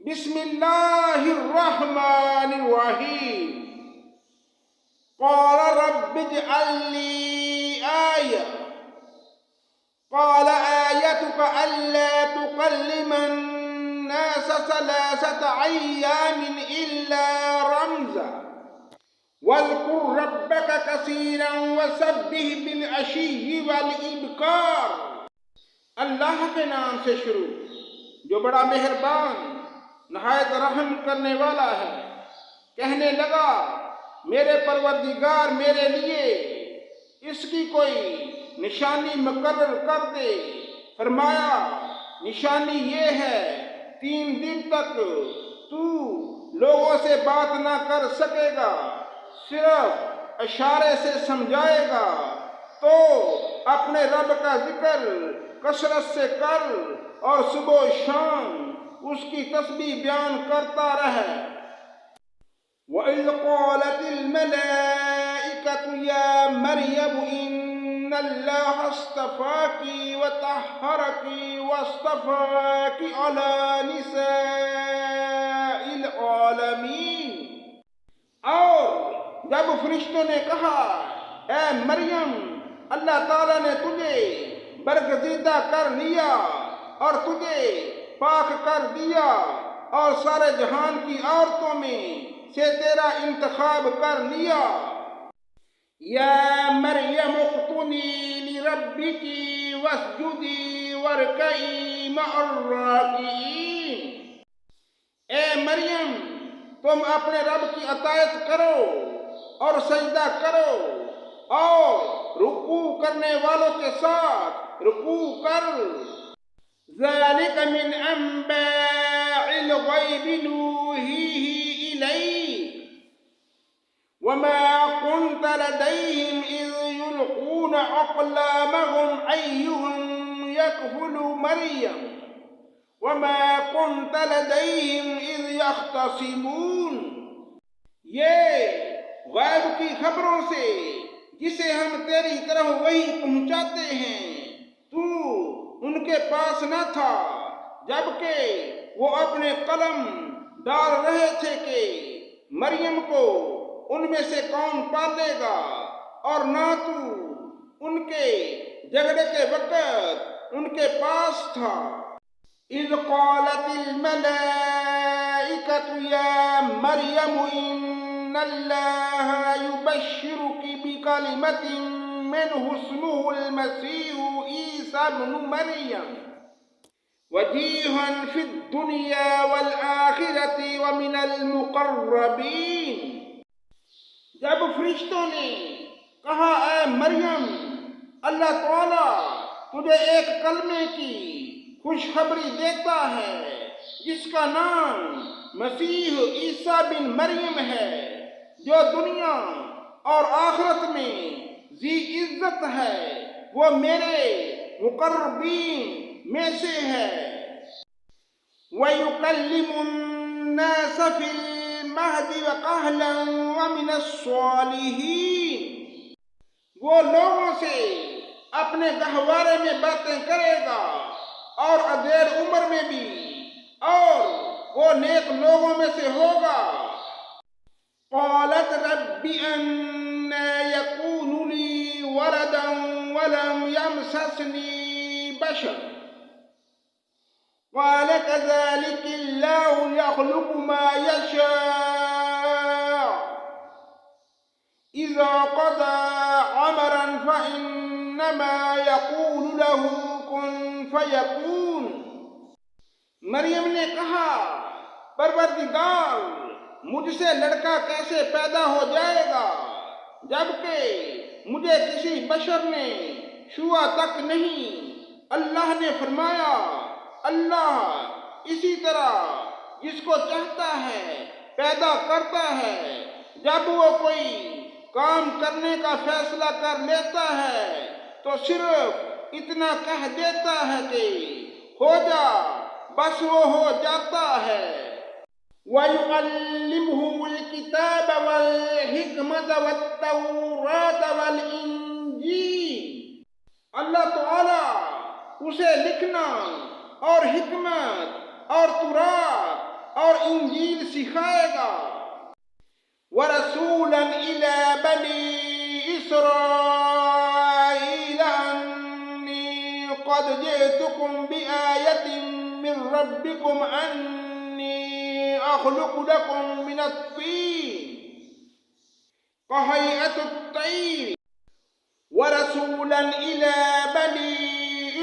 بسم اللہ الرحمن الرحیم قال رب اجعل لي آية قال آيتك ألا تكلم الناس 3 أيام إلا رمزا واذكر ربك كثيرا وسبح بالعشي والإبكار۔ اللہ کے نام سے شروع جو بڑا مہربان نہایت رحم کرنے والا ہے۔ کہنے لگا میرے پروردگار میرے لیے اس کی کوئی نشانی مقرر کر دے۔ فرمایا نشانی یہ ہے 3 دن تک تو لوگوں سے بات نہ کر سکے گا، صرف اشارے سے سمجھائے گا، تو اپنے رب کا ذکر کثرت سے کر اور صبح و شام اس کی تسبیح بیان کرتا رہے۔ وَإِذْ قَالَتِ الْمَلَائِكَةُ يَا مَرْيَمُ إِنَّ اللَّهَ اصْطَفَاكِ وَطَهَّرَكِ وَاصْطَفَاكِ عَلَى نِسَاءِ الْعَالَمِينَ۔ اور جب فرشتوں نے کہا اے مریم اللہ تعالیٰ نے تجھے برگزیدہ کر لیا اور تجھے پاک کر دیا اور سارے جہان کی عورتوں میں سے تیرا انتخاب کر لیا۔ یا مریم اقنتی لربکی واسجدی وارکعی مع الراکعین۔ اے مریم تم اپنے رب کی اطاعت کرو اور سجدہ کرو اور رکوع کرنے والوں کے ساتھ رکوع کر۔ ذَلِكَ مِنْ أَنْبَاءِ الْغَيْبِ نُوحِيهِ إِلَيْكَ وَمَا كُنْتَ لَدَيْهِمْ إِذْ يُلْقُونَ أَقْلَامَهُمْ أَيُّهُمْ يَكْفُلُ مَرْيَمَ وَمَا كُنْتَ لَدَيْهِمْ إِذْ يَخْتَصِمُونَ۔ یہ غیب کی خبروں سے جسے ہم تیری طرف وحی پہنچاتے ہیں تو ان کے پاس نہ تھا جبکہ وہ اپنے قلم ڈال رہے تھے کہ مریم کو ان میں سے کون پالے گا، اور نہ تو ان کے جھگڑے کے وقت ان کے پاس تھا۔ اذ قالت الملائکۃ یا مریم ان اللہ یبشرک بکلمۃ منہ اسمہ المسیح عیسی ابن مریم وجیہا فی الدنیا والآخرۃ ومن المقربین۔ جب فرشتوں نے کہا اے مریم اللہ تعالیٰ تجھے ایک کلمے کی خوشخبری دیتا ہے جس کا نام مسیح عیسیٰ بن مریم ہے، جو دنیا اور آخرت میں ذی عزت ہے، وہ میرے مقربین میں سے ہے۔ وَيُكَلِّمُ النَّاسَ فِي الْمَهْدِ وَكَهْلًا وَمِنَ الصَّالِحِينَ۔ وہ لوگوں سے اپنے گہوارے میں باتیں کرے گا اور ادھیر عمر میں بھی، اور وہ نیک لوگوں میں سے ہوگا۔ قالت رب أَنَّى يَكُونُ لِي وَلَدٌ وَلَمْ يَمْسَسْنِي بَشَرٌ قال كذلك الله يخلق ما يشاء إذا قضى أمرا فإنما يقول له كن فيكون۔ مریم نے کہا پروردگار مجھ سے لڑکا کیسے پیدا ہو جائے گا جبکہ مجھے کسی بشر نے چھوا تک نہیں۔ اللہ نے فرمایا اللہ اسی طرح جس کو چاہتا ہے پیدا کرتا ہے، جب وہ کوئی کام کرنے کا فیصلہ کر لیتا ہے تو صرف اتنا کہہ دیتا ہے کہ ہو جا، بس وہ ہو جاتا ہے۔ وَيُعَلِّمُهُ الْكِتَابَ وَالْحِكْمَةَ وَالتَّوْرَاةَ وَالْإِنجِيلَ۔ اللہ تعالیٰ اسے لکھنا اور حکمت اور تورات اور انجیل سکھائے گا۔ وَرَسُولًا إِلَى بَنِي إِسْرَائِيلَ أَنِّي قَدْ جِئْتُكُمْ بِآيَةٍ مِّن رَّبِّكُمْ أَنِّي أَخْلُقُ لَكُم مِّنَ الطِّينِ كَهَيْئَةِ الطَّيْرِ وَرَسُولًا إِلَى بَنِي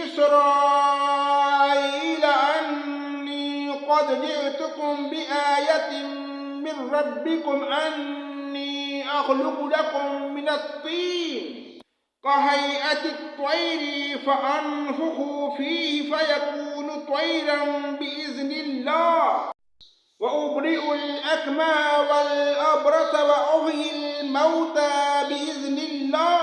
إِسْرَائِيلَ أَنِّي قَدْ جِئْتُكُمْ بِآيَةٍ مِّن رَّبِّكُمْ أَنِّي أَخْلُقُ لَكُم مِّنَ الطِّينِ كَهَيْئَةِ الطَّيْرِ فَأَنفُخُ فِيهِ فَيَكُونُ طَيْرًا بِإِذْنِ اللَّهِ وَأُبْرِئُ الْأَكْمَهَ وَالْأَبْرَصَ وَأُحْيِي الْمَوْتَى بِإِذْنِ اللَّهِ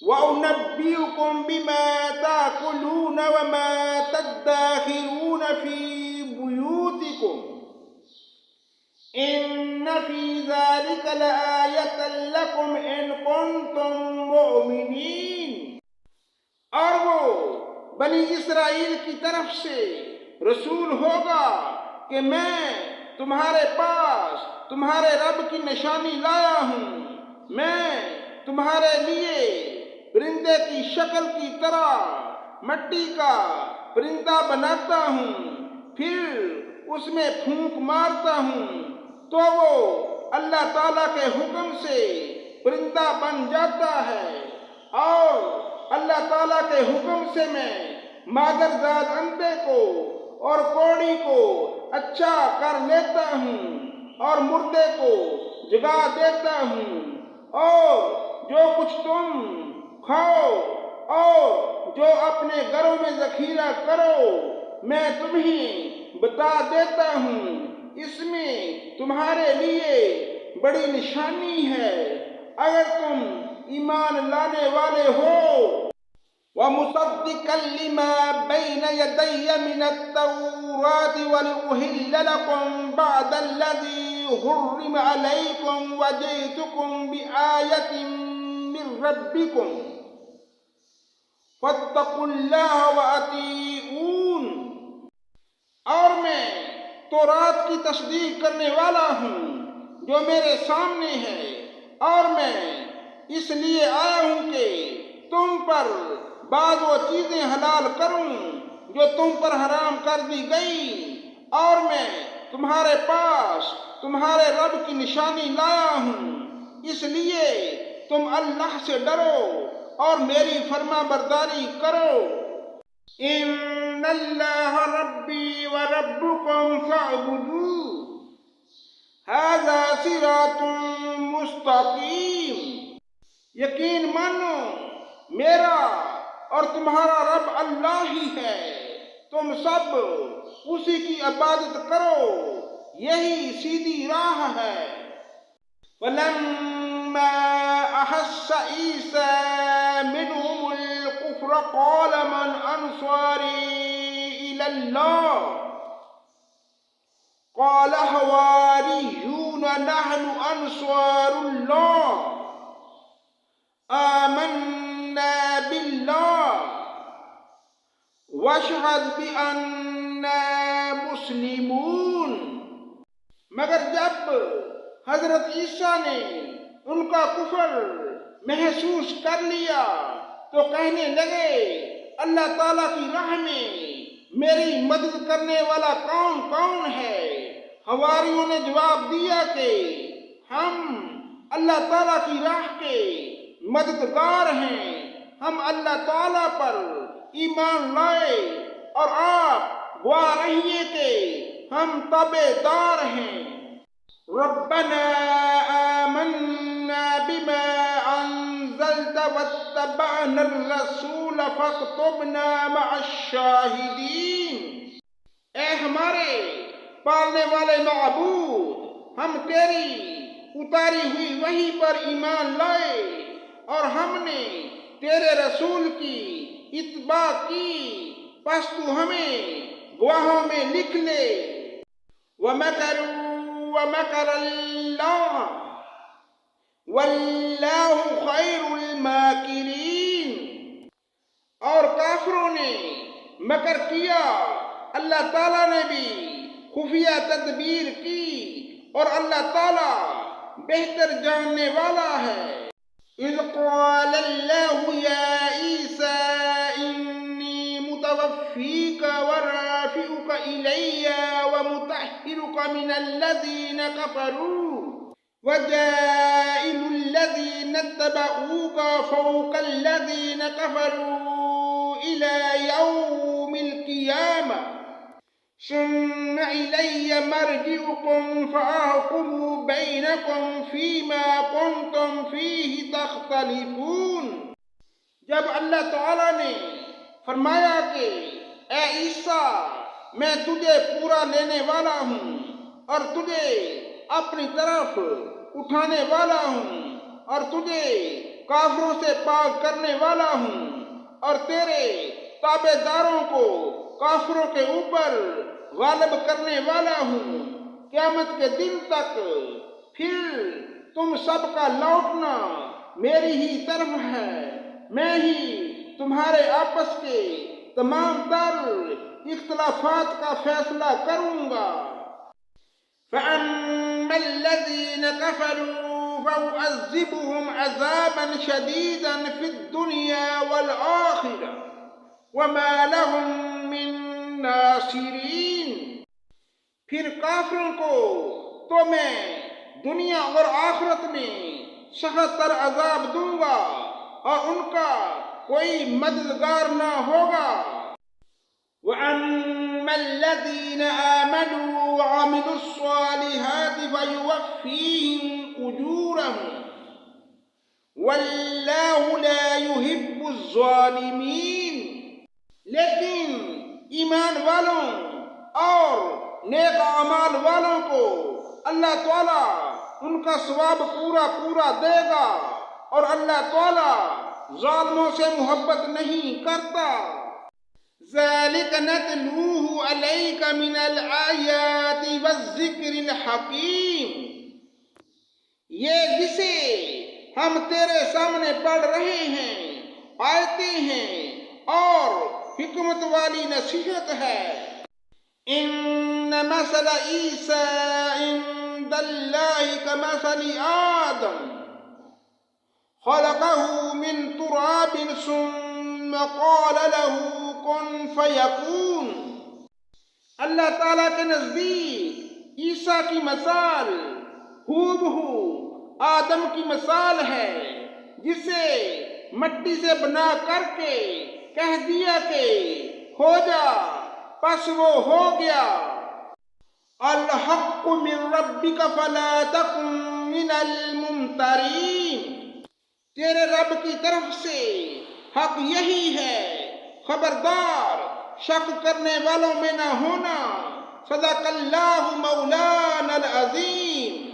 وَأُنَبِّئُكُم بِمَا تَأْكُلُونَ وَمَا تَدَّخِرُونَ فِي بُيُوتِكُمْ إِنَّ فِي ذَلِكَ لَآيَةً لَكُمْ إِن كُنتُم مُّؤْمِنِينَ۔ اور وہ بنی اسرائیل کی طرف سے رسول ہوگا کہ میں تمہارے پاس تمہارے رب کی نشانی لایا ہوں۔ میں تمہارے لیے پرندے کی شکل کی طرح مٹی کا پرندہ بناتا ہوں، پھر اس میں پھونک مارتا ہوں تو وہ اللہ تعالیٰ کے حکم سے پرندہ بن جاتا ہے، اور اللہ تعالیٰ کے حکم سے میں مادرزاد اندھے کو اور کوڑی کو اچھا کر لیتا ہوں اور مردے کو جگا دیتا ہوں، اور جو کچھ تم کھاؤ اور جو اپنے گھروں میں ذخیرہ کرو میں تمہیں بتا دیتا ہوں۔ اس میں تمہارے لیے بڑی نشانی ہے اگر تم ایمان لانے والے ہو۔ وَمُصَدِّقًا لِّمَا بَيْنَ يَدَيَّ مِنَ التَّوْرَاةِ وَلِأُحِلَّ لَكُم بَعْضَ الَّذِي حُرِّمَ عَلَيْكُمْ وَجِئْتُكُم بِآيَةٍ مِّن رَّبِّكُمْ فَاتَّقُوا اللَّهَ وَأَطِیعُونِ۔ اور میں تورات کی تصدیق کرنے والا ہوں جو میرے سامنے ہے، اور میں اس لیے آیا ہوں کہ تم پر بعض وہ چیزیں حلال کروں جو تم پر حرام کر دی گئی، اور میں تمہارے پاس تمہارے رب کی نشانی لایا ہوں، اس لیے تم اللہ سے ڈرو اور میری فرما برداری کرو۔ ان اللہ ربی وربکم فاعبدوہ ھذا صراط مستقیم۔ یقین مانو میرا اور تمہارا رب اللہ ہی ہے، تم سب اسی کی عبادت کرو، یہی سیدھی راہ ہے۔ فَلَمَّا أَحَسَّ عِیسیٰ مِنْهُمُ الْكُفْرَ قَالَ مَنْ أَنصَارِی إِلَى اللَّهِ قَالَ الْحَوَارِيُّونَ نَحْنُ أَنصَارُ اللَّهِ آمَنَّا بِاللَّهِ وَاشْهَدْ بِأَنَّا مُسْلِمُونَ۔ مگر جب حضرت عیسیٰ نے ان کا کفر محسوس کر لیا تو کہنے لگے اللہ تعالیٰ کی راہ میں میری مدد کرنے والا کون کون ہے؟ حواریوں نے جواب دیا کہ ہم اللہ تعالیٰ کی راہ کے مددگار ہیں، ہم اللہ تعالیٰ پر ایمان لائے اور آپ گواہ رہیے کہ ہم تابع دار ہیں۔ ربنا آمنا بما انزلت واتبعنا الرسول فاکتبنا مع الشاہدین۔ اے ہمارے پالنے والے معبود، ہم تیری اتاری ہوئی وحی پر ایمان لائے اور ہم نے تیرے رسول کی اتباع کی، پس تو ہمیں گواہوں میں لکھ لے۔ وَمَكَرُوا وَمَكَرَ اللَّهُ وَاللَّهُ خَيْرُ الْمَاكِرِينَ۔ اور کافروں نے مکر کیا، اللہ تعالیٰ نے بھی خفیہ تدبیر کی، اور اللہ تعالیٰ بہتر جاننے والا ہے۔ اذ قال اللہ یا عیسیٰ انی متوفیک ورافعک الی ومطہرک من الذین کفروا وجائل الذین اتبعوک فوق الذین کفروا الی یوم القیامہ ثم إلي مرجعكم فأحكم بينكم فيما كنتم فيه تختلفون۔ جب اللہ تعالیٰ نے فرمایا کہ اے عیسیٰ میں تجھے پورا لینے والا ہوں اور تجھے اپنی طرف اٹھانے والا ہوں اور تجھے کافروں سے پاک کرنے والا ہوں اور تیرے تابع داروں کو کافروں کے اوپر غالب کرنے والا ہوں قیامت کے دن تک، پھر تم سب کا لوٹنا میری ہی طرف ہے، میں ہی تمہارے آپس کے تمام تر اختلافات کا فیصلہ کروں گا۔ فَأَمَّا الَّذِينَ كَفَرُوا فَأُعَذِّبُهُمْ عَذَابًا شَدِيدًا فِي الدُّنْيَا وَالْآخِرَةِ وَمَا لَهُم مِّن نَاصِرِينَ۔ پھر کافروں کو تو میں دنیا اور آخرت میں سخت تر عذاب دوں گا اور ان کا کوئی مددگار نہ ہوگا۔ وَأَمَّا الَّذِينَ آمَنُوا وَعَمِلُوا الصَّالِحَاتِ فَيُوَفِّيهِمْ أُجُورَهُمْ وَاللَّهُ لَا يُحِبُّ الظَّالِمِينَ۔ لیکن ایمان والوں اور نیک اعمال والوں کو اللہ تعالیٰ ان کا ثواب پورا دے گا، اور اللہ تعالیٰ ظالموں سے محبت نہیں کرتا۔ ذَلِكَ نَتْلُوهُ عَلَيْكَ مِنَ الْآيَاتِ وَالذِّكْرِ الْحَكِيمِ۔ یہ جسے ہم تیرے سامنے پڑھ رہے ہیں آیتیں ہیں اور حکمت والی نصیحت ہے۔ ان مثل عیسیٰ عند اللہ کمثل آدم خلقه من تراب ثم قال له کن فیکون۔ اللہ تعالیٰ کے نزدیک عیسیٰ کی مثال ہو آدم کی مثال ہے، جسے مٹی سے بنا کر کے کہہ دیا کہ ہو جا، پس وہ ہو گیا۔ الحق من ربک فلا تکن من الممترین۔ تیرے رب کی طرف سے حق یہی ہے، خبردار شک کرنے والوں میں نہ ہونا۔ صدق اللہ مولانا العظیم۔